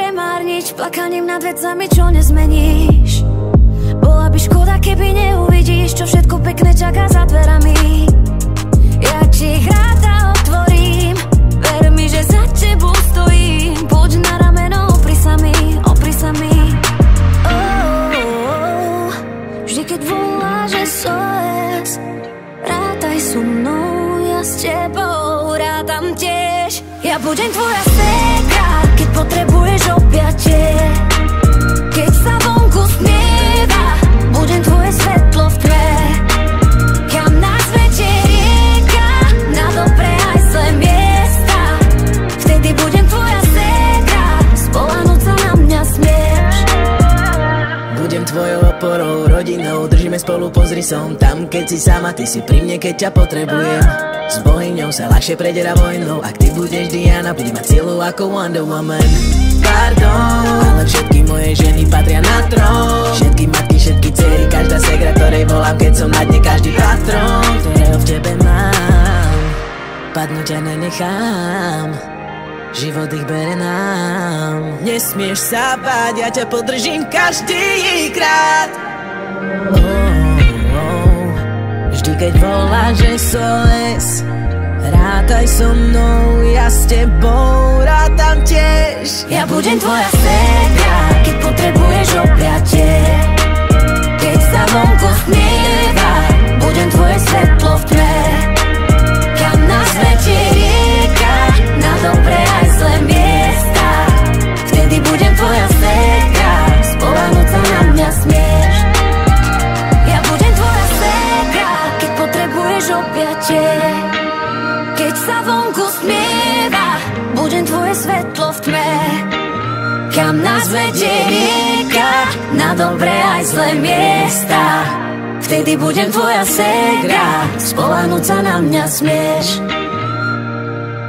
premárniť plakaním nad vecami, čo nezmeníš. Bola by škoda, keby neuvidíš, čo všetko pekné čaká za dverami. Ja ti ich ráda otvorím, ver mi, že za tebou stojím. Poď na rameno, opri sa mi, opri sa mi. Vždy keď voláš SOS, rátaj so mnou, ja s tebou rátam tiež. Ja budem tvoja ségra, keď potrebuješ objatie. Keď sa vonku smieva, budem tvoje svetlo v tme. Kam nás vedie rieka, na dobré aj zlé miesta. Vtedy budem tvoja ségra, spoľahnúť sa na mňa smieš. Budem tvojou oporou, rodinou, držíme spolu, pozri som tam, keď si sama, ty si pri mne, keď ťa potrebujem. S bohyňou sa ľahšie prediera vojnou, ak ty budeš Diana, budeš mať silu ako Wonder Woman. Pardon, ale všetky moje ženy patria na trón. Všetky matky, všetky dcery, každá segra, ktorej volám, keď som na dne, každý patron, ktorého v tebe mám. Padnúť ťa nenechám, život ich bere nám. Nesmieš sa báť, ja ťa podržím každý krát. Vždy keď voláš SOS, rátaj so mnou, ja s tebou rátam tiež. Ja budem tvoja ségra, keď potrebuješ objatie. Keď sa vonku smieva, budem tvoje svetlo v tme. Kam nás vedie rieka, na dobré aj zlé miesta. Vtedy budem tvoja ségra, spoľahnúť sa na mňa smieš. Ja budem tvoja ségra, keď potrebuješ objatie. Keď sa vonku smieva, budem tvoje svetlo v tme. Kam nás vedie rieka, na dobré aj zlé miesta. Vtedy budem tvoja ségra, spoľahnúť sa na mňa smieš.